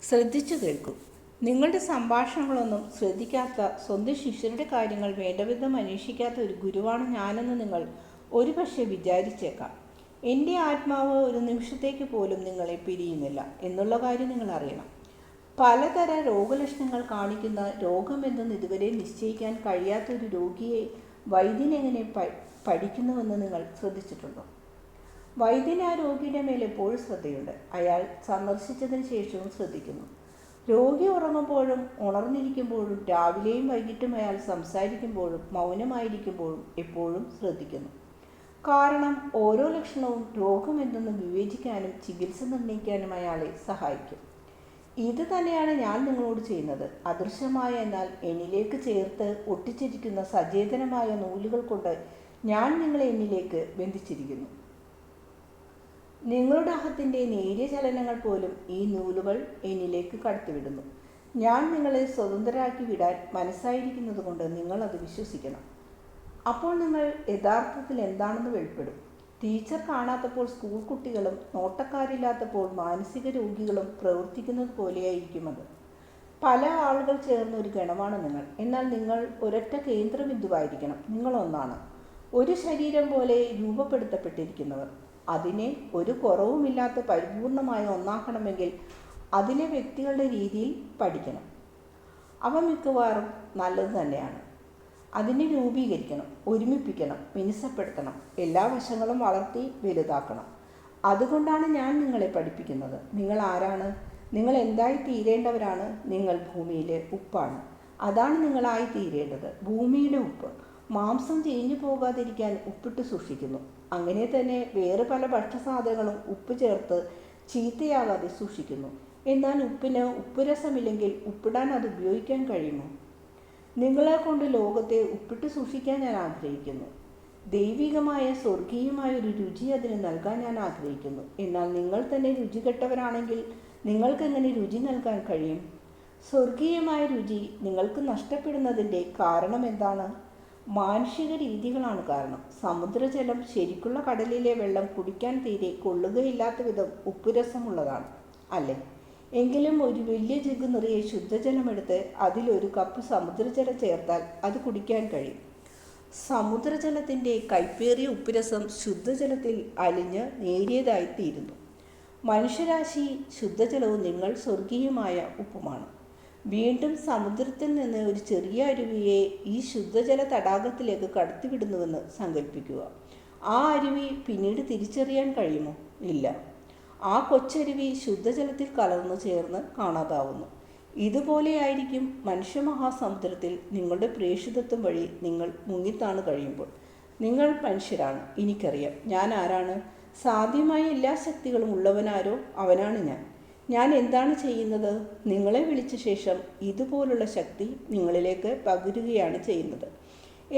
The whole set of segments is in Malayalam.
ശ്രദ്ധിച്ചു കേൾക്കൂ. നിങ്ങളുടെ സംഭാഷണങ്ങളൊന്നും ശ്രദ്ധിക്കാത്ത, സ്വന്തം ശിഷ്യരുടെ കാര്യങ്ങൾ വേണ്ടവിധം അന്വേഷിക്കാത്ത ഒരു ഗുരുവാണ് ഞാനെന്ന് നിങ്ങൾ ഒരുപക്ഷെ വിചാരിച്ചേക്കാം. എൻ്റെ ആത്മാവ് ഒരു നിമിഷത്തേക്ക് പോലും നിങ്ങളെ പിരിയുന്നില്ല എന്നുള്ള കാര്യം നിങ്ങൾ അറിയണം. പലതര രോഗലക്ഷണങ്ങൾ കാണിക്കുന്ന രോഗമെന്തെന്ന് ഇതുവരെ നിശ്ചയിക്കാൻ കഴിയാത്തൊരു രോഗിയെ വൈദ്യൻ എങ്ങനെ പഠിക്കുന്നുവെന്ന് നിങ്ങൾ ശ്രദ്ധിച്ചിട്ടുണ്ടോ? വൈദ്യന് ആ രോഗിയുടെ മേൽ എപ്പോഴും ശ്രദ്ധയുണ്ട്. അയാൾ സന്ദർശിച്ചതിന് ശേഷവും ശ്രദ്ധിക്കുന്നു. രോഗി ഉറങ്ങുമ്പോഴും ഉണർന്നിരിക്കുമ്പോഴും രാവിലെയും വൈകിട്ടും അയാൾ സംസാരിക്കുമ്പോഴും മൗനമായിരിക്കുമ്പോഴും എപ്പോഴും ശ്രദ്ധിക്കുന്നു. കാരണം ഓരോ ലക്ഷണവും രോഗമെന്തെന്ന് വിവേചിക്കാനും ചികിത്സ നിർണ്ണയിക്കാനും അയാളെ സഹായിക്കും. ഇത് തന്നെയാണ് ഞാൻ നിങ്ങളോട് ചെയ്യുന്നത്. അദൃശ്യമായ എന്നാൽ എന്നിലേക്ക് ചേർത്ത് ഒട്ടിച്ചിരിക്കുന്ന സചേതനമായ നൂലുകൾ കൊണ്ട് ഞാൻ നിങ്ങളെ എന്നിലേക്ക് ബന്ധിച്ചിരിക്കുന്നു. നിങ്ങളുടെ അഹത്തിൻ്റെ നേരിയ ചലനങ്ങൾ പോലും ഈ നൂലുകൾ എന്നിലേക്ക് കടത്തിവിടുന്നു. ഞാൻ നിങ്ങളെ സ്വതന്ത്രരാക്കി വിടാൻ മനസ്സായിരിക്കുന്നത് കൊണ്ട് നിങ്ങളത് വിശ്വസിക്കണം. അപ്പോൾ നിങ്ങൾ യഥാർത്ഥത്തിൽ എന്താണെന്ന് വെളിപ്പെടും. ടീച്ചർ കാണാത്തപ്പോൾ സ്കൂൾ കുട്ടികളും നോട്ടക്കാരില്ലാത്തപ്പോൾ മാനസിക രോഗികളും പ്രവർത്തിക്കുന്നത് പോലെയായിരിക്കും അത്. പല ആളുകൾ ചേർന്ന ഒരു ഗണമാണ് നിങ്ങൾ. എന്നാൽ നിങ്ങൾ ഒരൊറ്റ കേന്ദ്രബിന്ദുവായിരിക്കണം. നിങ്ങളൊന്നാണ്, ഒരു ശരീരം പോലെ രൂപപ്പെടുത്തപ്പെട്ടിരിക്കുന്നവർ. അതിനെ ഒരു കുറവുമില്ലാത്ത പരിപൂർണമായ ഒന്നാക്കണമെങ്കിൽ അതിലെ വ്യക്തികളുടെ രീതിയിൽ പഠിക്കണം. അവ മിക്കവാറും നല്ലത് തന്നെയാണ്. അതിനെ രൂപീകരിക്കണം, ഒരുമിപ്പിക്കണം, മിനുസപ്പെടുത്തണം, എല്ലാ വശങ്ങളും വളർത്തി വലുതാക്കണം. അതുകൊണ്ടാണ് ഞാൻ നിങ്ങളെ പഠിപ്പിക്കുന്നത്. നിങ്ങൾ ആരാണ്? നിങ്ങൾ എന്തായി തീരേണ്ടവരാണ്? നിങ്ങൾ ഭൂമിയിലെ ഉപ്പാണ്. അതാണ് നിങ്ങളായി തീരേണ്ടത്. ഭൂമിയുടെ ഉപ്പ്. മാംസം ചീഞ്ഞു പോകാതിരിക്കാൻ ഉപ്പിട്ട് സൂക്ഷിക്കുന്നു. അങ്ങനെ തന്നെ വേറെ പല ഭക്ഷ്യസാധനങ്ങളും ഉപ്പ് ചേർത്ത് ചീത്തയാകാതെ സൂക്ഷിക്കുന്നു. എന്നാൽ ഉപ്പിന് ഉപ്പുരസമില്ലെങ്കിൽ ഉപ്പിടാൻ അത് ഉപയോഗിക്കാൻ കഴിയുമോ? നിങ്ങളെ കൊണ്ട് ലോകത്തെ ഉപ്പിട്ട് സൂക്ഷിക്കാൻ ഞാൻ ആഗ്രഹിക്കുന്നു. ദൈവികമായ സ്വർഗീയമായ ഒരു രുചി അതിന് നൽകാൻ ഞാൻ ആഗ്രഹിക്കുന്നു. എന്നാൽ നിങ്ങൾ തന്നെ രുചികെട്ടവരാണെങ്കിൽ നിങ്ങൾക്കെങ്ങനെ രുചി നൽകാൻ കഴിയും? സ്വർഗീയമായ രുചി നിങ്ങൾക്ക് നഷ്ടപ്പെടുന്നതിൻ്റെ കാരണം എന്താണ്? മാനുഷിക രീതികളാണ് കാരണം. സമുദ്രജലം ശരിക്കുള്ള കടലിലെ വെള്ളം കുടിക്കാൻ തീരെ കൊള്ളുകയില്ലാത്ത വിധം ഉപ്പുരസമുള്ളതാണ്, അല്ലേ? എങ്കിലും ഒരു വലിയ ജഗ് നിറയെ ശുദ്ധജലമെടുത്ത് അതിലൊരു കപ്പ് സമുദ്രജലം ചേർത്താൽ അത് കുടിക്കാൻ കഴിയും. സമുദ്രജലത്തിൻ്റെ കൈപ്പേറിയ ഉപ്പുരസം ശുദ്ധജലത്തിൽ അലിഞ്ഞ് നേരിയതായിത്തീരുന്നു. മനുഷ്യരാശി ശുദ്ധജലവും നിങ്ങൾ സ്വർഗീയമായ ഉപ്പുമാണ്. വീണ്ടും സമുദ്രത്തിൽ നിന്ന് ഒരു ചെറിയ അരുവിയെ ഈ ശുദ്ധജല തടാകത്തിലേക്ക് കടത്തിവിടുന്നുവെന്ന് സങ്കല്പിക്കുക. ആ അരുവി പിന്നീട് തിരിച്ചറിയാൻ കഴിയുമോ? ഇല്ല. ആ കൊച്ചരുവി ശുദ്ധജലത്തിൽ കലർന്നു ചേർന്ന് കാണാതാവുന്നു. ഇതുപോലെയായിരിക്കും മനുഷ്യമഹാസമുദ്രത്തിൽ നിങ്ങളുടെ പ്രേക്ഷിതത്വം വഴി നിങ്ങൾ മുങ്ങിത്താണ് കഴിയുമ്പോൾ. നിങ്ങൾ മനുഷ്യരാണ്. എനിക്കറിയാം ഞാൻ ആരാണ്. സാധ്യമായ എല്ലാ ശക്തികളും ഉള്ളവനാരോ അവനാണ് ഞാൻ. ഞാൻ എന്താണ് ചെയ്യുന്നത്? നിങ്ങളെ വിളിച്ച ശേഷം ഇതുപോലുള്ള ശക്തി നിങ്ങളിലേക്ക് പകരുകയാണ് ചെയ്യുന്നത്.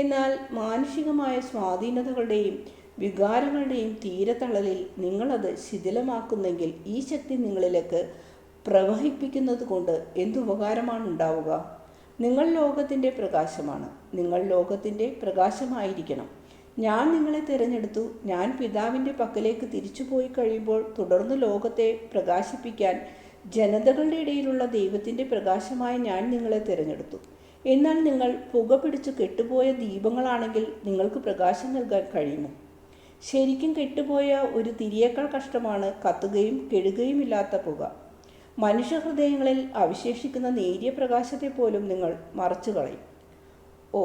എന്നാൽ മാനുഷികമായ സ്വാധീനതകളുടെയും വികാരങ്ങളുടെയും തീരത്തളലിൽ നിങ്ങളത് ശിഥിലമാക്കുന്നെങ്കിൽ ഈ ശക്തി നിങ്ങളിലേക്ക് പ്രവഹിപ്പിക്കുന്നത് കൊണ്ട് എന്തുപകാരമാണ് ഉണ്ടാവുക? നിങ്ങൾ ലോകത്തിൻ്റെ പ്രകാശമാണ്. നിങ്ങൾ ലോകത്തിൻ്റെ പ്രകാശമായിരിക്കണം. ഞാൻ നിങ്ങളെ തിരഞ്ഞെടുത്തു. ഞാൻ പിതാവിൻ്റെ പക്കലേക്ക് തിരിച്ചു പോയി കഴിയുമ്പോൾ തുടർന്ന് ലോകത്തെ പ്രകാശിപ്പിക്കാൻ ജനതകളുടെ ഇടയിലുള്ള ദൈവത്തിൻ്റെ പ്രകാശമായി ഞാൻ നിങ്ങളെ തിരഞ്ഞെടുത്തു. എന്നാൽ നിങ്ങൾ പുക പിടിച്ചു കെട്ടുപോയ ദീപങ്ങളാണെങ്കിൽ നിങ്ങൾക്ക് പ്രകാശം നൽകാൻ കഴിയുമോ? ശരിക്കും കെട്ടുപോയ ഒരു തിരിയേക്കാൾ കഷ്ടമാണ് കത്തുകയും കെടുകയുമില്ലാത്ത പുക. മനുഷ്യഹൃദയങ്ങളിൽ അവശേഷിക്കുന്ന നേരിയ പ്രകാശത്തെ പോലും നിങ്ങൾ മറച്ചു കളയും. ഓ,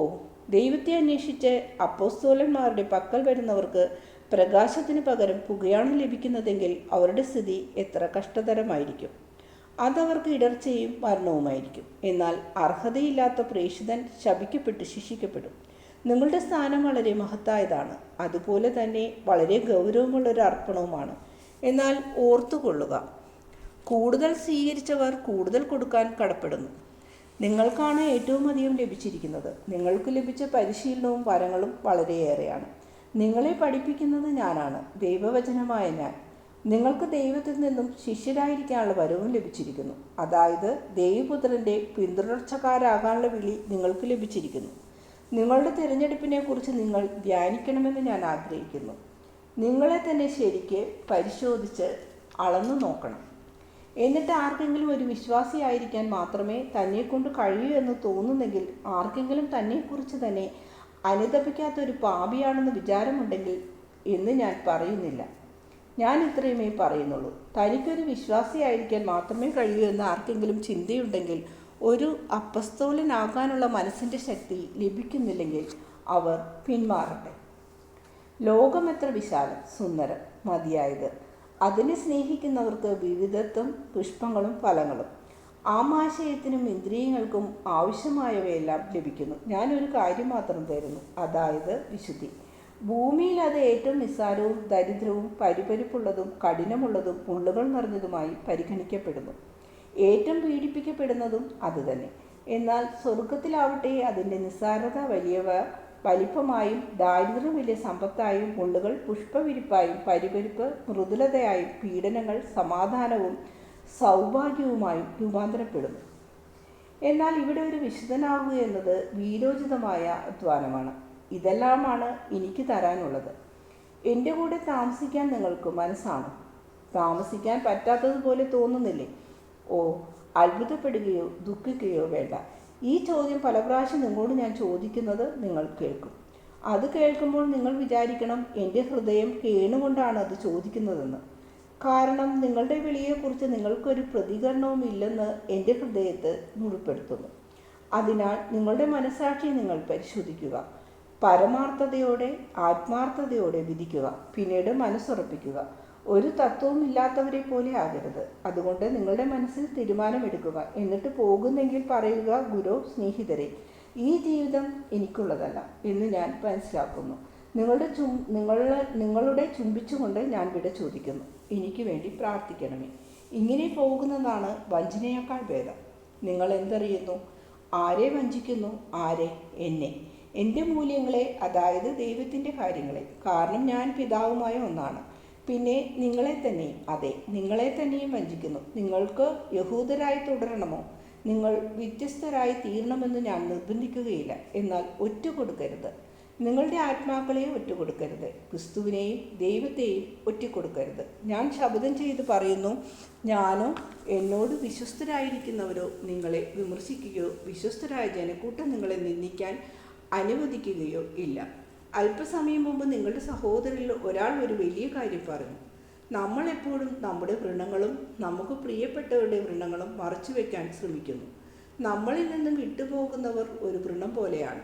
ദൈവത്തെ അന്വേഷിച്ച് അപ്പോസ്തലന്മാരുടെ പക്കൽ വരുന്നവർക്ക് പ്രകാശത്തിന് പകരം പുകയാണ് ലഭിക്കുന്നതെങ്കിൽ അവരുടെ സ്ഥിതി എത്ര കഷ്ടതരമായിരിക്കും. അതവർക്ക് ഇടർച്ചയും മരണവുമായിരിക്കും. എന്നാൽ അർഹതയില്ലാത്ത പ്രേക്ഷിതൻ ശപിക്കപ്പെട്ട് ശിക്ഷിക്കപ്പെടും. നിങ്ങളുടെ സ്ഥാനം വളരെ മഹത്തായതാണ്. അതുപോലെ തന്നെ വളരെ ഗൗരവമുള്ളൊരു അർപ്പണവുമാണ്. എന്നാൽ ഓർത്തുകൊള്ളുക, കൂടുതൽ സ്വീകരിച്ചവർ കൂടുതൽ കൊടുക്കാൻ കടപ്പെടുന്നു. നിങ്ങൾക്കാണ് ഏറ്റവും അധികം ലഭിച്ചിരിക്കുന്നത്. നിങ്ങൾക്ക് ലഭിച്ച പരിശീലനവും വരങ്ങളും വളരെയേറെയാണ്. നിങ്ങളെ പഠിപ്പിക്കുന്നത് ഞാനാണ്, ദൈവവചനമായ ഞാൻ. നിങ്ങൾക്ക് ദൈവത്തിൽ നിന്നും ശിഷ്യരായിരിക്കാനുള്ള വരവും ലഭിച്ചിരിക്കുന്നു. അതായത് ദൈവപുത്രൻ്റെ പിന്തുടർച്ചക്കാരാകാനുള്ള വിളി നിങ്ങൾക്ക് ലഭിച്ചിരിക്കുന്നു. നിങ്ങളുടെ തിരഞ്ഞെടുപ്പിനെക്കുറിച്ച് നിങ്ങൾ ധ്യാനിക്കണമെന്ന് ഞാൻ ആഗ്രഹിക്കുന്നു. നിങ്ങളെ തന്നെ ശരിക്ക് പരിശോധിച്ച് അളന്നു നോക്കണം. എന്നിട്ട് ആർക്കെങ്കിലും ഒരു വിശ്വാസിയായിരിക്കാൻ മാത്രമേ തന്നെക്കൊണ്ട് കഴിയൂ എന്ന് തോന്നുന്നെങ്കിൽ, ആർക്കെങ്കിലും തന്നെക്കുറിച്ച് തന്നെ അനുതപിക്കാത്ത ഒരു പാപിയാണെന്ന് വിചാരമുണ്ടെങ്കിൽ എന്ന് ഞാൻ പറയുന്നില്ല. ഞാൻ ഇത്രയുമേ പറയുന്നുള്ളൂ. തനിക്കൊരു വിശ്വാസിയായിരിക്കാൻ മാത്രമേ കഴിയൂ എന്ന് ആർക്കെങ്കിലും ചിന്തയുണ്ടെങ്കിൽ, ഒരു അപ്പസ്തോലനാകാനുള്ള മനസ്സിൻ്റെ ശക്തി ലഭിക്കുന്നില്ലെങ്കിൽ അവർ പിന്മാറട്ടെ. ലോകം എത്ര വിശാലം, സുന്ദരം, മതിയായത്. അതിനെ സ്നേഹിക്കുന്നവർക്ക് വിവിധത്വം, പുഷ്പങ്ങളും ഫലങ്ങളും. ആമാശയത്തിനും ഇന്ദ്രിയങ്ങൾക്കും ആവശ്യമായവയെല്ലാം ലഭിക്കുന്നു. ഞാനൊരു കാര്യം മാത്രം തരുന്നു, അതായത് വിശുദ്ധി. ഭൂമിയിൽ അത് ഏറ്റവും നിസ്സാരവും ദരിദ്രവും പരിപരിപ്പുള്ളതും കഠിനമുള്ളതും മുള്ളുകൾ നിറഞ്ഞതുമായി പരിഗണിക്കപ്പെടുന്നു. ഏറ്റവും പീഡിപ്പിക്കപ്പെടുന്നതും അതുതന്നെ. എന്നാൽ സ്വർഗത്തിലാവട്ടെ അതിൻ്റെ നിസ്സാരത വലിപ്പമായും ദാരിദ്ര്യം വലിയ സമ്പത്തായും മുള്ളുകൾ പുഷ്പവിരിപ്പായും പരിപരിപ്പ് മൃദുലതയായും പീഡനങ്ങൾ സമാധാനവും സൗഭാഗ്യവുമായും രൂപാന്തരപ്പെടുന്നു. എന്നാൽ ഇവിടെ ഒരു വിശുദ്ധനാകുക എന്നത് വീരോചിതമായ അധ്വാനമാണ്. ഇതെല്ലാമാണ് എനിക്ക് തരാനുള്ളത്. എൻ്റെ കൂടെ താമസിക്കാൻ നിങ്ങൾക്ക് മനസ്സാണോ? താമസിക്കാൻ പറ്റാത്തതുപോലെ തോന്നുന്നില്ലേ? ഓ, അത്ഭുതപ്പെടുകയോ ദുഃഖിക്കുകയോ വേണ്ട. ഈ ചോദ്യം പല പ്രാവശ്യം നിങ്ങളോട് ഞാൻ ചോദിക്കുന്നത് നിങ്ങൾ കേൾക്കും. അത് കേൾക്കുമ്പോൾ നിങ്ങൾ വിചാരിക്കണം, എൻ്റെ ഹൃദയം കേണുകൊണ്ടാണ് അത് ചോദിക്കുന്നതെന്ന്. കാരണം നിങ്ങളുടെ വിളിയെക്കുറിച്ച് നിങ്ങൾക്കൊരു പ്രതികരണവും ഇല്ലെന്ന് എൻ്റെ ഹൃദയത്തെ മുറിപ്പെടുത്തുന്നു. അതിനാൽ നിങ്ങളുടെ മനസ്സാക്ഷി നിങ്ങൾ പരിശോധിക്കുക. പരമാർത്ഥതയോടെ ആത്മാർത്ഥതയോടെ വിധിക്കുക. പിന്നീട് മനസ്സുറപ്പിക്കുക. ഒരു തത്വവും ഇല്ലാത്തവരെ പോലെ ആകരുത്. അതുകൊണ്ട് നിങ്ങളുടെ മനസ്സിൽ തീരുമാനമെടുക്കുക. എന്നിട്ട് പോകുന്നെങ്കിൽ പറയുക, ഗുരു, സ്നേഹിതരെ, ഈ ജീവിതം എനിക്കുള്ളതല്ല എന്ന് ഞാൻ മനസ്സിലാക്കുന്നു. നിങ്ങളുടെ ചുംബിച്ചുകൊണ്ട് ഞാൻ വിട ചോദിക്കുന്നു. എനിക്ക് വേണ്ടി പ്രാർത്ഥിക്കണമേ. ഇങ്ങനെ പോകുന്നതാണ് വഞ്ചനയേക്കാൾ ഭേദം. നിങ്ങൾ എന്തറിയുന്നു? ആരെ വഞ്ചിക്കുന്നു? ആരെ? എന്നെ, എൻ്റെ മൂല്യങ്ങളെ, അതായത് ദൈവത്തിൻ്റെ കാര്യങ്ങളെ. കാരണം ഞാൻ പിതാവുമായ ഒന്നാണ്. പിന്നെ നിങ്ങളെ തന്നെയും, അതെ, നിങ്ങളെ തന്നെയും വഞ്ചിക്കുന്നു. നിങ്ങൾക്ക് യഹൂദരായി തുടരണമോ? നിങ്ങൾ വ്യത്യസ്തരായി തീരണമെന്ന് ഞാൻ നിർബന്ധിക്കുകയില്ല. എന്നാൽ ഒറ്റുകൊടുക്കരുത്. നിങ്ങളുടെ ആത്മാക്കളെ ഒറ്റുകൊടുക്കരുത്. ക്രിസ്തുവിനെയും ദൈവത്തെയും ഒറ്റുകൊടുക്കരുത്. ഞാൻ ശപഥം ചെയ്ത് പറയുന്നു, ഞാനോ എന്നോട് വിശ്വസ്തരായിരിക്കുന്നവരോ നിങ്ങളെ വിമർശിക്കുകയോ വിശ്വസ്തരായ ജനക്കൂട്ടം നിങ്ങളെ നിന്ദിക്കാൻ അനുവദിക്കുകയോ ഇല്ല. അല്പസമയം മുമ്പ് നിങ്ങളുടെ സഹോദരിൽ ഒരാൾ ഒരു വലിയ കാര്യം പറഞ്ഞു. നമ്മളെപ്പോഴും നമ്മുടെ വ്രണങ്ങളും നമുക്ക് പ്രിയപ്പെട്ടവരുടെ വ്രണങ്ങളും മറച്ചു വയ്ക്കാൻ ശ്രമിക്കുന്നു. നമ്മളിൽ നിന്നും വിട്ടുപോകുന്നവർ ഒരു വ്രണം പോലെയാണ്.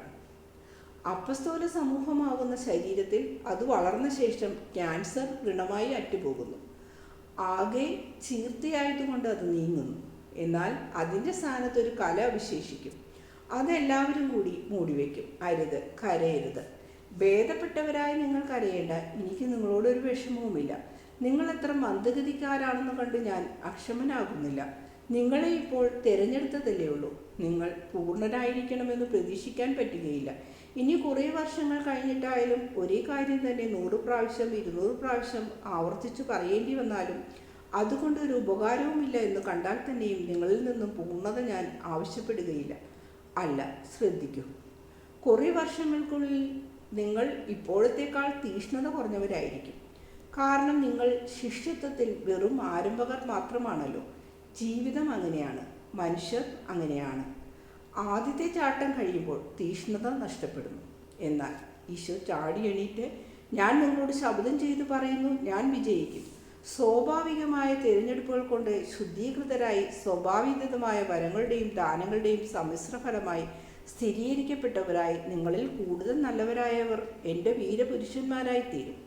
അപ്പസ്തോല സമൂഹമാകുന്ന ശരീരത്തിൽ അത് വളർന്ന ശേഷം ക്യാൻസർ വ്രണമായി അറ്റുപോകുന്നു. ആകെ ചീർത്തിയായതുകൊണ്ട് അത് നീങ്ങുന്നു. എന്നാൽ അതിൻ്റെ സ്ഥാനത്ത് ഒരു കല അവശേഷിക്കും. അതെല്ലാവരും കൂടി മൂടിവെക്കും. അരുത്, കരയരുത്. ഭേദപ്പെട്ടവരായി നിങ്ങൾ കരയേണ്ട. എനിക്ക് നിങ്ങളോടൊരു വിഷമവുമില്ല. നിങ്ങൾ എത്ര മന്ദഗതിക്കാരാണെന്ന് കണ്ട് ഞാൻ അക്ഷമനാകുന്നില്ല. നിങ്ങളെ ഇപ്പോൾ തിരഞ്ഞെടുത്തതല്ലേ ഉള്ളൂ. നിങ്ങൾ പൂർണ്ണരായിരിക്കണമെന്ന് പ്രതീക്ഷിക്കാൻ പറ്റുകയില്ല. ഇനി കുറേ വർഷങ്ങൾ കഴിഞ്ഞിട്ടായാലും ഒരേ കാര്യം തന്നെ 100 പ്രാവശ്യം 200 പ്രാവശ്യം ആവർത്തിച്ചു പറയേണ്ടി വന്നാലും അതുകൊണ്ടൊരു ഉപകാരവുമില്ല എന്ന് കണ്ടാൽ തന്നെയും നിങ്ങളിൽ നിന്നും പൂർണ്ണത ഞാൻ ആവശ്യപ്പെടുകയില്ല. അല്ല, ശ്രദ്ധിക്കൂ. കുറേ വർഷങ്ങൾക്കുള്ളിൽ നിങ്ങൾ ഇപ്പോഴത്തേക്കാൾ തീഷ്ണത കുറഞ്ഞവരായിരിക്കും. കാരണം നിങ്ങൾ ശിഷ്യത്വത്തിൽ വെറും ആരംഭകർ മാത്രമാണല്ലോ. ജീവിതം അങ്ങനെയാണ്, മനുഷ്യർ അങ്ങനെയാണ്. ആദ്യത്തെ ചാട്ടം കഴിയുമ്പോൾ തീഷ്ണത നഷ്ടപ്പെടുന്നു. എന്നാൽ ഈശോ ചാടി എണീറ്റ്, ഞാൻ നിങ്ങളോട് ശപഥം ചെയ്ത് പറയുന്നു, ഞാൻ വിജയിക്കും. സ്വാഭാവികമായ തിരഞ്ഞെടുപ്പുകൾ കൊണ്ട് ശുദ്ധീകൃതരായി സ്വാഭാവികമായ വരങ്ങളുടെയും ദാനങ്ങളുടെയും സമ്മിശ്രഫലമായി സ്ഥിരീകരിക്കപ്പെട്ടവരായി നിങ്ങളിൽ കൂടുതൽ നല്ലവരായവർ എൻ്റെ വീരപുരുഷന്മാരായി തീരും.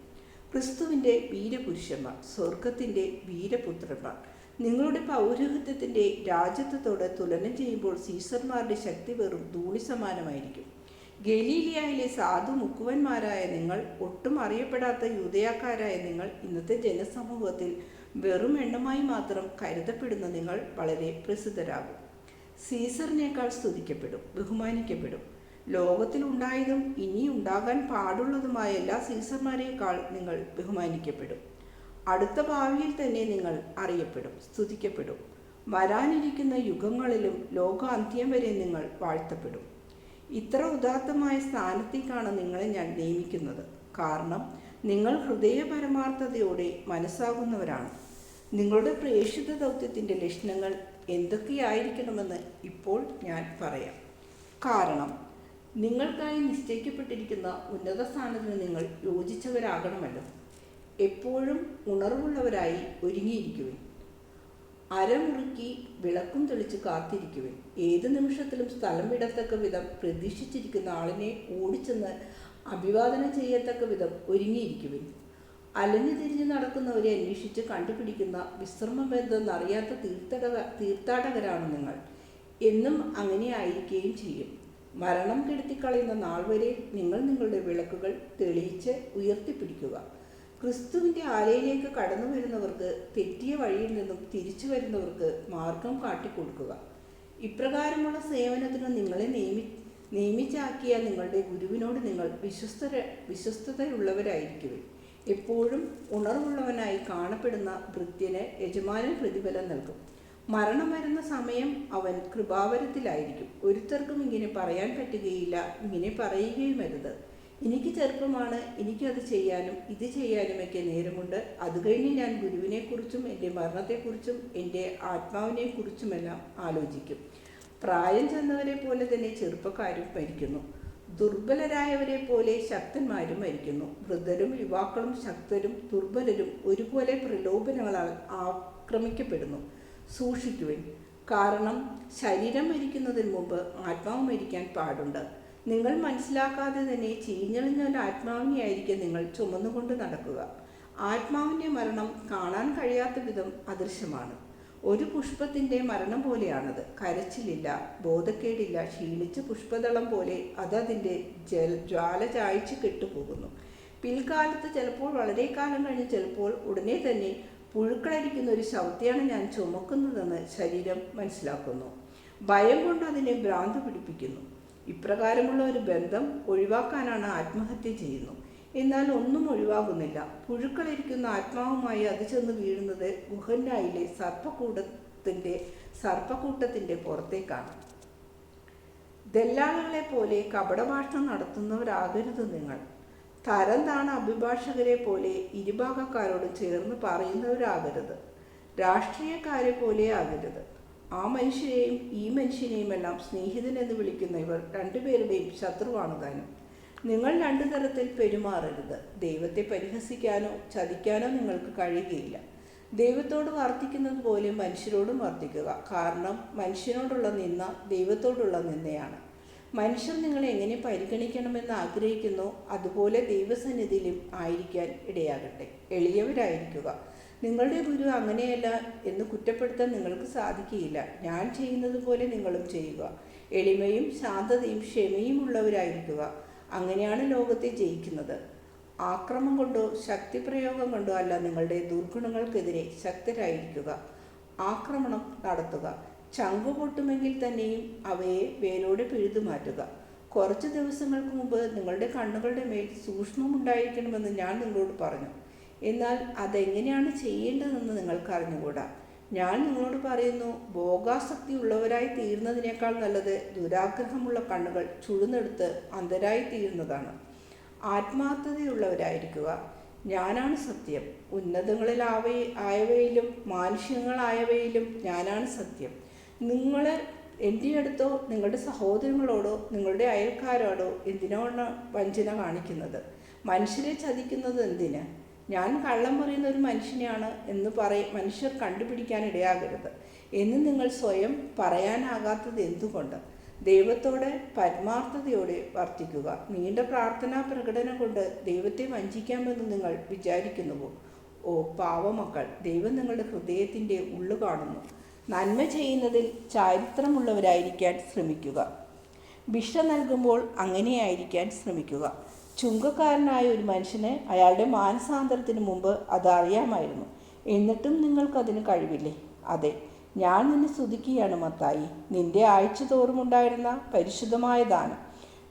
ക്രിസ്തുവിൻ്റെ വീരപുരുഷന്മാർ, സ്വർഗത്തിൻ്റെ വീരപുത്രന്മാർ. നിങ്ങളുടെ പൗരോഹിത്യത്തിൻ്റെ രാജ്യത്വത്തോട് തുലനം ചെയ്യുമ്പോൾ സീസർമാരുടെ ശക്തി വെറും ധൂളി സമാനമായിരിക്കും. ഗലീലിയയിലെ സാധു മുക്കുവന്മാരായ നിങ്ങൾ, ഒട്ടും അറിയപ്പെടാത്ത യൂദയാക്കാരായ നിങ്ങൾ, ഇന്നത്തെ ജനസമൂഹത്തിൽ വെറും എണ്ണമായി മാത്രം കരുതപ്പെടുന്ന നിങ്ങൾ വളരെ പ്രസിദ്ധരാകും. സീസറിനേക്കാൾ സ്തുതിക്കപ്പെടും, ബഹുമാനിക്കപ്പെടും. ലോകത്തിൽ ഉണ്ടായതും ഇനി ഉണ്ടാകാൻ പാടുള്ളതുമായ എല്ലാ സീസർമാരേക്കാൾ നിങ്ങൾ ബഹുമാനിക്കപ്പെടും. അടുത്ത ഭാവിയിൽ തന്നെ നിങ്ങൾ അറിയപ്പെടും, സ്തുതിക്കപ്പെടും. വരാനിരിക്കുന്ന യുഗങ്ങളിലും ലോകാന്ത്യം വരെ നിങ്ങൾ വാഴ്ത്തപ്പെടും. ഇത്ര ഉദാത്തമായ സ്ഥാനത്തേക്കാണ് നിങ്ങളെ ഞാൻ നിയമിക്കുന്നത്. കാരണം നിങ്ങൾ ഹൃദയ പരമാർത്ഥതയോടെ മനസ്സാകുന്നവരാണ്. നിങ്ങളുടെ പ്രേക്ഷിത ദൗത്യത്തിൻ്റെ ലക്ഷണങ്ങൾ എന്തൊക്കെയായിരിക്കണമെന്ന് ഇപ്പോൾ ഞാൻ പറയാം. കാരണം നിങ്ങൾക്കായി നിശ്ചയിക്കപ്പെട്ടിരിക്കുന്ന ഉന്നത സ്ഥാനത്തിന് നിങ്ങൾ യോജിച്ചവരാകണമല്ലോ. എപ്പോഴും ഉണർവുള്ളവരായി ഒരുങ്ങിയിരിക്കുവിൻ. അരമുറുക്കി വിളക്കും തെളിച്ച് കാത്തിരിക്കുവിൻ. ഏത് നിമിഷത്തിലും സ്ഥലം വിടത്തക്ക വിധം പ്രതീക്ഷിച്ചിരിക്കുന്ന ആളിനെ ഓടിച്ചെന്ന് അഭിവാദനം ചെയ്യത്തക്ക വിധം ഒരുങ്ങിയിരിക്കുവിൻ. അലഞ്ഞു തിരിഞ്ഞ് നടക്കുന്നവരെ അന്വേഷിച്ച് കണ്ടുപിടിക്കുന്ന വിശ്രമബന്ധമെന്നറിയാത്ത തീർത്ഥാടകരാണ് നിങ്ങൾ. എന്നും അങ്ങനെ ആയിരിക്കുകയും ചെയ്യും. മരണം കെടുത്തിക്കളയുന്ന നാൾ വരെ നിങ്ങൾ നിങ്ങളുടെ വിളക്കുകൾ തെളിയിച്ച് ഉയർത്തിപ്പിടിക്കുക. ക്രിസ്തുവിൻ്റെ ആലയിലേക്ക് കടന്നു വരുന്നവർക്ക് തെറ്റിയ വഴിയിൽ നിന്നും തിരിച്ചു വരുന്നവർക്ക് മാർഗം കാട്ടിക്കൊടുക്കുക. ഇപ്രകാരമുള്ള സേവനത്തിന് നിങ്ങളെ നിയമിച്ചാക്കിയ നിങ്ങളുടെ ഗുരുവിനോട് നിങ്ങൾ വിശ്വസ്തതയുള്ളവരായിരിക്കുവിൻ. എപ്പോഴും ഉണർവുള്ളവനായി കാണപ്പെടുന്ന ഭൃത്യന് യജമാനൻ പ്രതിഫലം നൽകും. മരണം വരുന്ന സമയം അവൻ കൃപാവരത്തിലായിരിക്കും. ഒരുത്തർക്കും ഇങ്ങനെ പറയാൻ പറ്റുകയില്ല, ഇങ്ങനെ പറയുകയുമരുത്. എനിക്ക് ചെറുപ്പമാണ്, എനിക്കത് ചെയ്യാനും ഇത് ചെയ്യാനുമൊക്കെ നേരമുണ്ട്. അത് കഴിഞ്ഞ് ഞാൻ ഗുരുവിനെക്കുറിച്ചും എൻ്റെ മരണത്തെക്കുറിച്ചും എൻ്റെ ആത്മാവിനെക്കുറിച്ചുമെല്ലാം ആലോചിക്കും. പ്രായം ചെന്നവരെ പോലെ തന്നെ ചെറുപ്പക്കാരും മരിക്കുന്നു. ദുർബലരായവരെ പോലെ ശക്തന്മാരും മരിക്കുന്നു. വൃദ്ധരും യുവാക്കളും ശക്തരും ദുർബലരും ഒരുപോലെ പ്രലോഭനങ്ങളാൽ ആക്രമിക്കപ്പെടുന്നു. സൂക്ഷിക്കുവിൻ. കാരണം ശരീരം മരിക്കുന്നതിന് മുമ്പ് ആത്മാവ് മരിക്കാൻ പാടുണ്ട്. നിങ്ങൾ മനസ്സിലാക്കാതെ തന്നെ ചീഞ്ഞളിഞ്ഞ ഒരു ആത്മാവിനെയായിരിക്കും നിങ്ങൾ ചുമന്നുകൊണ്ട് നടക്കുക. ആത്മാവിൻ്റെ മരണം കാണാൻ കഴിയാത്ത വിധം അദൃശ്യമാണ്. ഒരു പുഷ്പത്തിൻ്റെ മരണം പോലെയാണത്. കരച്ചിലില്ല, ബോധക്കേടില്ല. ക്ഷീണിച്ച് പുഷ്പദളം പോലെ അതതിൻ്റെ ജ്വാല ചായച്ച് കെട്ടുപോകുന്നു. പിൽക്കാലത്ത് ചിലപ്പോൾ വളരെ കാലം കഴിഞ്ഞ് ചിലപ്പോൾ ഉടനെ തന്നെ പുഴുക്കളരിക്കുന്ന ഒരു ശവത്തെയാണ് ഞാൻ ചുമക്കുന്നതെന്ന് ശരീരം മനസ്സിലാക്കുന്നു. ഭയം കൊണ്ട് അതിനെ ഭ്രാന്ത് പിടിപ്പിക്കുന്നു. ഇപ്രകാരമുള്ള ഒരു ബന്ധം ഒഴിവാക്കാനാണ് ആത്മഹത്യ ചെയ്യുന്നു. എന്നാൽ ഒന്നും ഒഴിവാകുന്നില്ല. പുഴുക്കളിരിക്കുന്ന ആത്മാവുമായി അത് ചെന്ന് വീഴുന്നത് ഗുഹന്നായിലെ സർപ്പക്കൂട്ടത്തിൻ്റെ പുറത്തേക്കാണ്. ദല്ലാളുകളെ പോലെ കപടഭാഷണം നടത്തുന്നവരാകരുത് നിങ്ങൾ. തരം താണ അഭിഭാഷകരെ പോലെ ഇരുഭാഗക്കാരോട് ചേർന്ന് പറയുന്നവരാകരുത്. രാഷ്ട്രീയക്കാരെ പോലെ ആകരുത്. ആ മനുഷ്യനെയും ഈ മനുഷ്യനെയുമെല്ലാം സ്നേഹിതനെന്ന് വിളിക്കുന്ന ഇവർ രണ്ടുപേരുടെയും ശത്രുവാണ് താനും. നിങ്ങൾ രണ്ടു തരത്തിൽ പെരുമാറരുത്. ദൈവത്തെ പരിഹസിക്കാനോ ചതിക്കാനോ നിങ്ങൾക്ക് കഴിയുകയില്ല. ദൈവത്തോട് വർത്തിക്കുന്നത് പോലെ മനുഷ്യരോടും വർത്തിക്കുക. കാരണം മനുഷ്യനോടുള്ള നിന്ദ ദൈവത്തോടുള്ള നിന്ദയാണ്. മനുഷ്യർ നിങ്ങളെ എങ്ങനെ പരിഗണിക്കണമെന്ന് ആഗ്രഹിക്കുന്നോ അതുപോലെ ദൈവസന്നിധിയിലും ആയിരിക്കാൻ ഇടയാകട്ടെ. എളിയവരായിരിക്കുക. നിങ്ങളുടെ ഗുരു അങ്ങനെയല്ല എന്ന് കുറ്റപ്പെടുത്താൻ നിങ്ങൾക്ക് സാധിക്കുകയില്ല. ഞാൻ ചെയ്യുന്നത് പോലെ നിങ്ങളും ചെയ്യുക. എളിമയും ശാന്തതയും ക്ഷമയും ഉള്ളവരായിരിക്കുക. അങ്ങനെയാണ് ലോകത്തെ ജയിക്കുന്നത്. ആക്രമം കൊണ്ടോ ശക്തിപ്രയോഗം കൊണ്ടോ അല്ല, നിങ്ങളുടെ ദുർഗുണങ്ങൾക്കെതിരെ ശക്തരായിരിക്കുക. ആക്രമണം നടത്തുക. ചങ്കു പൊട്ടുമെങ്കിൽ തന്നെയും അവയെ വേരോടെ പിഴുതു മാറ്റുക. കുറച്ച് ദിവസങ്ങൾക്ക് മുമ്പ് നിങ്ങളുടെ കണ്ണുകളുടെ മേൽ സൂക്ഷ്മമുണ്ടായിരിക്കണമെന്ന് ഞാൻ നിങ്ങളോട് പറഞ്ഞു. എന്നാൽ അതെങ്ങനെയാണ് ചെയ്യേണ്ടതെന്ന് നിങ്ങൾക്ക് അറിഞ്ഞുകൂടാ. ഞാൻ നിങ്ങളോട് പറയുന്നു, ഭോഗാസക്തി ഉള്ളവരായി തീരുന്നതിനേക്കാൾ നല്ലത് ദുരാഗ്രഹമുള്ള കണ്ണുകൾ ചുഴുന്നെടുത്ത് അന്ധരായി തീരുന്നതാണ്. ആത്മാർത്ഥതയുള്ളവരായിരിക്കുക. ഞാനാണ് സത്യം. ഉന്നതങ്ങളിൽ ആയവയിലും മാനുഷികങ്ങളായവയിലും ഞാനാണ് സത്യം. നിങ്ങൾ എൻ്റെ അടുത്തോ നിങ്ങളുടെ സഹോദരങ്ങളോടോ നിങ്ങളുടെ അയൽക്കാരോടോ എന്തിനാണ് വഞ്ചന കാണിക്കുന്നത്? മനുഷ്യരെ ചതിക്കുന്നത് എന്തിന്? ഞാൻ കള്ളം പറയുന്ന ഒരു മനുഷ്യനെയാണ് എന്ന് മനുഷ്യർ കണ്ടുപിടിക്കാൻ ഇടയാകരുത് എന്ന് നിങ്ങൾ സ്വയം പറയാനാകാത്തത് എന്തുകൊണ്ട്? ദൈവത്തോടെ പരമാർത്ഥതയോടെ വർത്തിക്കുക. നീണ്ട പ്രാർത്ഥനാ പ്രകടനം കൊണ്ട് ദൈവത്തെ വഞ്ചിക്കാമെന്ന് നിങ്ങൾ വിചാരിക്കുന്നുവോ? ഓ പാവമക്കൾ, ദൈവം നിങ്ങളുടെ ഹൃദയത്തിൻ്റെ ഉള്ളു കാണുന്നു. നന്മ ചെയ്യുന്നതിൽ ചാരിത്രമുള്ളവരായിരിക്കാൻ ശ്രമിക്കുക. ഭിക്ഷ നൽകുമ്പോൾ അങ്ങനെയായിരിക്കാൻ ശ്രമിക്കുക. ചുങ്കക്കാരനായ ഒരു മനുഷ്യന് അയാളുടെ മാനസാന്തരത്തിന് മുമ്പ് അതറിയാമായിരുന്നു. എന്നിട്ടും നിങ്ങൾക്കതിന് കഴിവില്ലേ? അതെ, ഞാൻ നിന്നെ സ്തുതിക്കുകയാണ് മത്തായി. നിന്റെ ആഴ്ച തോറുമുണ്ടായിരുന്ന പരിശുദ്ധമായ ദാനം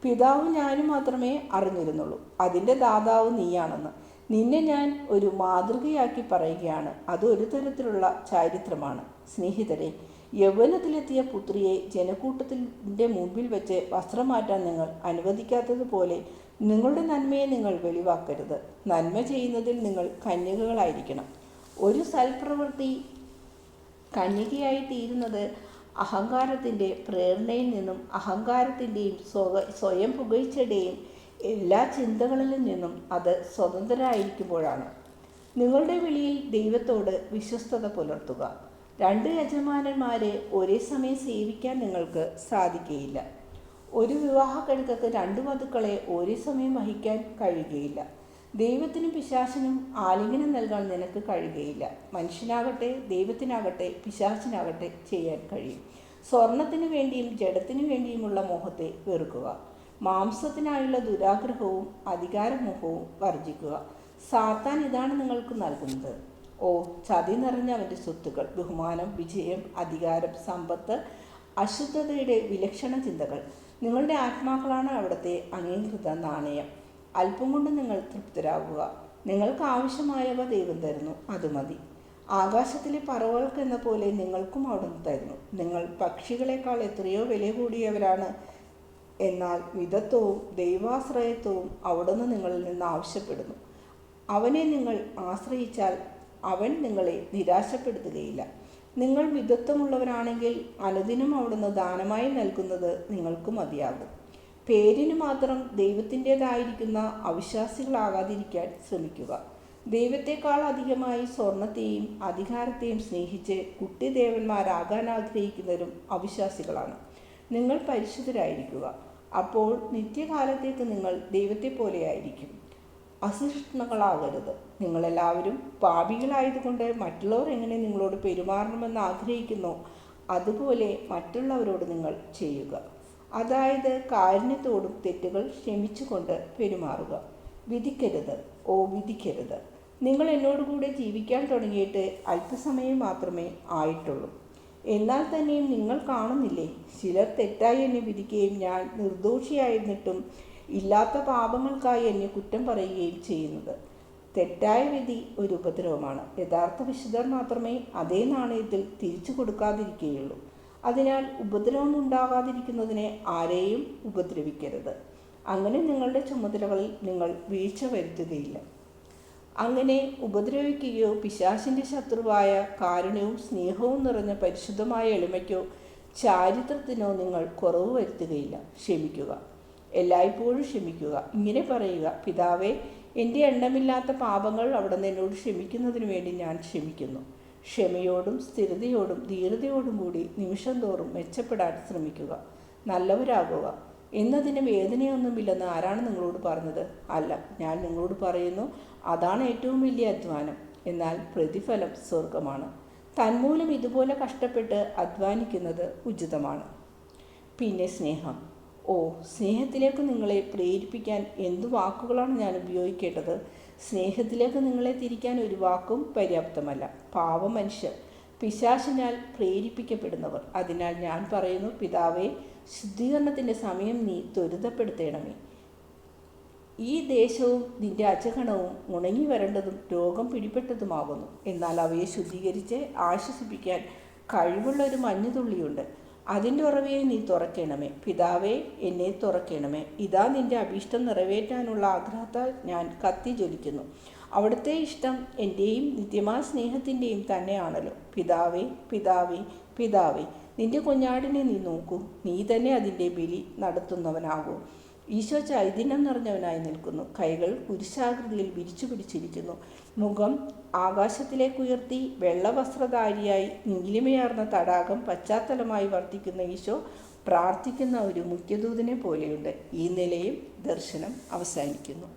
പിതാവും ഞാനും മാത്രമേ അറിഞ്ഞിരുന്നുള്ളൂ. അതിൻ്റെ ദാതാവ് നീയാണെന്ന് നിന്നെ ഞാൻ ഒരു മാതൃകയാക്കി പറയുകയാണ്. അത് ഒരു തരത്തിലുള്ള ചാരിത്രമാണ്. സ്നേഹിതരെ, യൗവനത്തിലെത്തിയ പുത്രിയെ ജനക്കൂട്ടത്തിൻ്റെ മുമ്പിൽ വെച്ച് വസ്ത്രം മാറ്റാൻ നിങ്ങൾ അനുവദിക്കാത്തതുപോലെ നിങ്ങളുടെ നന്മയെ നിങ്ങൾ വെളിവാക്കരുത്. നന്മ ചെയ്യുന്നതിൽ നിങ്ങൾ കന്യകകളായിരിക്കണം. ഒരു സൽപ്രവൃത്തി കന്യകയായി തീരുന്നത് അഹങ്കാരത്തിൻ്റെ പ്രേരണയിൽ നിന്നും അഹങ്കാരത്തിൻ്റെയും സ്വയം പുകഴ്ചയുടെയും എല്ലാ ചിന്തകളിൽ നിന്നും അത് സ്വതന്ത്രരായിരിക്കുമ്പോഴാണ്. നിങ്ങളുടെ വിളിയിൽ ദൈവത്തോട് വിശ്വസ്തത പുലർത്തുക. 2 യജമാനന്മാരെ ഒരേ സമയം സേവിക്കാൻ നിങ്ങൾക്ക് സാധിക്കുകയില്ല. ഒരു വിവാഹക്കിടക്കക്ക് 2 വധുക്കളെ ഒരേ സമയം വഹിക്കാൻ കഴിയുകയില്ല. ദൈവത്തിനും പിശാചിനും ആലിംഗനം നൽകാൻ നിനക്ക് കഴിയുകയില്ല. മനുഷ്യനാകട്ടെ ദൈവത്തിനാകട്ടെ പിശാചിനാകട്ടെ ചെയ്യാൻ കഴിയും. സ്വർണത്തിനു വേണ്ടിയും ജഡത്തിനു വേണ്ടിയുമുള്ള മോഹത്തെ വെറുക്കുക. മാംസത്തിനായുള്ള ദുരാഗ്രഹവും അധികാരമോഹവും വർജിക്കുക. സാത്താൻ ഇതാണ് നിങ്ങൾക്ക് നൽകുന്നത്. ഓ ചതി നിറഞ്ഞ അവൻ്റെ സ്വത്തുക്കൾ, ബഹുമാനം, വിജയം, അധികാരം, സമ്പത്ത്, അശുദ്ധതയുടെ വിലക്ഷണ ചിന്തകൾ. നിങ്ങളുടെ ആത്മാക്കളാണ് അവിടുത്തെ അംഗീകൃത നാണയം. അല്പം കൊണ്ട് നിങ്ങൾ തൃപ്തരാകുക. നിങ്ങൾക്ക് ആവശ്യമായവ ദൈവം തരുന്നു, അത് മതി. ആകാശത്തിലെ പറവകൾക്കെന്ന പോലെ നിങ്ങൾക്കും അവിടുന്ന് തരുന്നു. നിങ്ങൾ പക്ഷികളെക്കാൾ എത്രയോ വില കൂടിയവരാണ്. എന്നാൽ മിതത്വവും ദൈവാശ്രയത്വവും അവിടുന്ന് നിങ്ങളിൽ നിന്ന് ആവശ്യപ്പെടുന്നു. അവനെ നിങ്ങൾ ആശ്രയിച്ചാൽ അവൻ നിങ്ങളെ നിരാശപ്പെടുത്തുകയില്ല. നിങ്ങൾ മിതത്വമുള്ളവരാണെങ്കിൽ അനുദിനം അവിടുന്ന് ദാനമായി നൽകുന്നത് നിങ്ങൾക്ക് മതിയാകും. പേരിന് മാത്രം ദൈവത്തിൻ്റേതായിരിക്കുന്ന അവിശ്വാസികളാകാതിരിക്കാൻ ശ്രമിക്കുക. ദൈവത്തെക്കാൾ അധികമായി സ്വർണത്തെയും അധികാരത്തെയും സ്നേഹിച്ച് കുട്ടിദേവന്മാരാകാൻ ആഗ്രഹിക്കുന്നവരും അവിശ്വാസികളാണ്. നിങ്ങൾ പരിശുദ്ധരായിരിക്കുക. അപ്പോൾ നിത്യകാലത്തേക്ക് നിങ്ങൾ ദൈവത്തെ പോലെയായിരിക്കും. അസഹിഷ്ണുക്കളാകരുത്. നിങ്ങളെല്ലാവരും പാപികളായതുകൊണ്ട് മറ്റുള്ളവർ എങ്ങനെ നിങ്ങളോട് പെരുമാറണമെന്ന് ആഗ്രഹിക്കുന്നോ അതുപോലെ മറ്റുള്ളവരോട് നിങ്ങൾ ചെയ്യുക. അതായത് കാരുണ്യത്തോടും തെറ്റുകൾ ക്ഷമിച്ചുകൊണ്ട് പെരുമാറുക. വിധിക്കരുത്, ഓ വിധിക്കരുത്. നിങ്ങൾ എന്നോടുകൂടെ ജീവിക്കാൻ തുടങ്ങിയിട്ട് അല്പസമയം മാത്രമേ ആയിട്ടുള്ളൂ. എന്നാൽ തന്നെയും നിങ്ങൾ കാണുന്നില്ലേ, ചിലർ തെറ്റായി എന്നെ വിധിക്കുകയും ഞാൻ നിർദോഷിയായിരുന്നിട്ടും ഇല്ലാത്ത പാപങ്ങൾക്കായി എന്നെ കുറ്റം പറയുകയും ചെയ്യുന്നത്. തെറ്റായ വിധി ഒരു ഉപദ്രവമാണ്. യഥാർത്ഥ വിശുദ്ധർ മാത്രമേ അതേ നാണയത്തിൽ തിരിച്ചു കൊടുക്കാതിരിക്കുകയുള്ളൂ. അതിനാൽ ഉപദ്രവം ഉണ്ടാകാതിരിക്കുന്നതിനെ ആരെയും ഉപദ്രവിക്കരുത്. അങ്ങനെ നിങ്ങളുടെ ചുമതലകളിൽ നിങ്ങൾ വീഴ്ച വരുത്തുകയില്ല. അങ്ങനെ ഉപദ്രവിക്കുകയോ പിശാചിൻ്റെ ശത്രുവായ കാരുണ്യവും സ്നേഹവും നിറഞ്ഞ പരിശുദ്ധമായ എളിമയ്ക്കോ ചാരിത്രത്തിനോ നിങ്ങൾ കുറവ് വരുത്തുകയില്ല. ക്ഷമിക്കുക, എല്ലായ്പ്പോഴും ക്ഷമിക്കുക. ഇങ്ങനെ പറയുക: പിതാവേ, എൻ്റെ എണ്ണമില്ലാത്ത പാപങ്ങൾ അവിടുന്ന് എന്നോട് ക്ഷമിക്കുന്നതിന് വേണ്ടി ഞാൻ ക്ഷമിക്കുന്നു. ക്ഷമയോടും സ്ഥിരതയോടും ധീരതയോടും കൂടി നിമിഷം തോറും മെച്ചപ്പെടാൻ ശ്രമിക്കുക. നല്ലവരാകുക. എന്നതിന് വേദനയൊന്നുമില്ലെന്ന് ആരാണ് നിങ്ങളോട് പറഞ്ഞത്? അല്ല, ഞാൻ നിങ്ങളോട് പറയുന്നു, അതാണ് ഏറ്റവും വലിയ അധ്വാനം. എന്നാൽ പ്രതിഫലം സ്വർഗമാണ്. തന്മൂലം ഇതുപോലെ കഷ്ടപ്പെട്ട് അധ്വാനിക്കുന്നത് ഉചിതമാണ്. പിന്നെ സ്നേഹം. ഓ, സ്നേഹത്തിലേക്ക് നിങ്ങളെ പ്രേരിപ്പിക്കാൻ എന്തു വാക്കുകളാണ് ഞാൻ ഉപയോഗിക്കേണ്ടത്? സ്നേഹത്തിലേക്ക് നിങ്ങളെ തിരിക്കാൻ ഒരു വാക്കും പര്യാപ്തമല്ല. പാവം മനുഷ്യർ, പിശാചിനാൽ പ്രേരിപ്പിക്കപ്പെടുന്നവർ. അതിനാൽ ഞാൻ പറയുന്നു, പിതാവേ, ശുദ്ധീകരണത്തിൻ്റെ സമയം നീ ത്വരിതപ്പെടുത്തണമേ. ഈ ദേശവും നിന്റെ അജഗണവും ഉണങ്ങി വരേണ്ടതും രോഗം പിടിപെട്ടതുമാകുന്നു. എന്നാൽ അവയെ ശുദ്ധീകരിച്ച് ആശ്വസിപ്പിക്കാൻ കഴിവുള്ള ഒരു മഞ്ഞുതുള്ളിയുണ്ട്. അതിൻ്റെ ഉറവയെ നീ തുറക്കണമേ. പിതാവേ, എന്നെ തുറക്കണമേ. ഇതാ നിന്റെ അഭീഷ്ടം നിറവേറ്റാനുള്ള ആഗ്രഹത്താൽ ഞാൻ കത്തി ജ്വലിക്കുന്നു. അവിടുത്തെ ഇഷ്ടം എൻ്റെയും നിത്യമായ സ്നേഹത്തിൻ്റെയും തന്നെയാണല്ലോ. പിതാവേ, പിതാവേ, പിതാവേ, നിന്റെ കുഞ്ഞാടിനെ നീ നോക്കൂ. നീ തന്നെ അതിൻ്റെ ബലി നടത്തുന്നവനാകൂ. ഈശോ ചൈതന്യം നിറഞ്ഞവനായി നിൽക്കുന്നു. കൈകൾ കുരിശാകൃതിയിൽ വിരിച്ചു പിടിച്ചിരിക്കുന്നു. മുഖം ആകാശത്തിലേക്കുയർത്തി വെള്ളവസ്ത്രധാരിയായി നീലിമയാർന്ന തടാകം പശ്ചാത്തലമായി വർത്തിക്കുന്ന ഈശോ പ്രാർത്ഥിക്കുന്ന ഒരു മുഖ്യദൂതനെ പോലെയുണ്ട്. ഈ നിലയിൽ ദർശനം അവസാനിക്കുന്നു.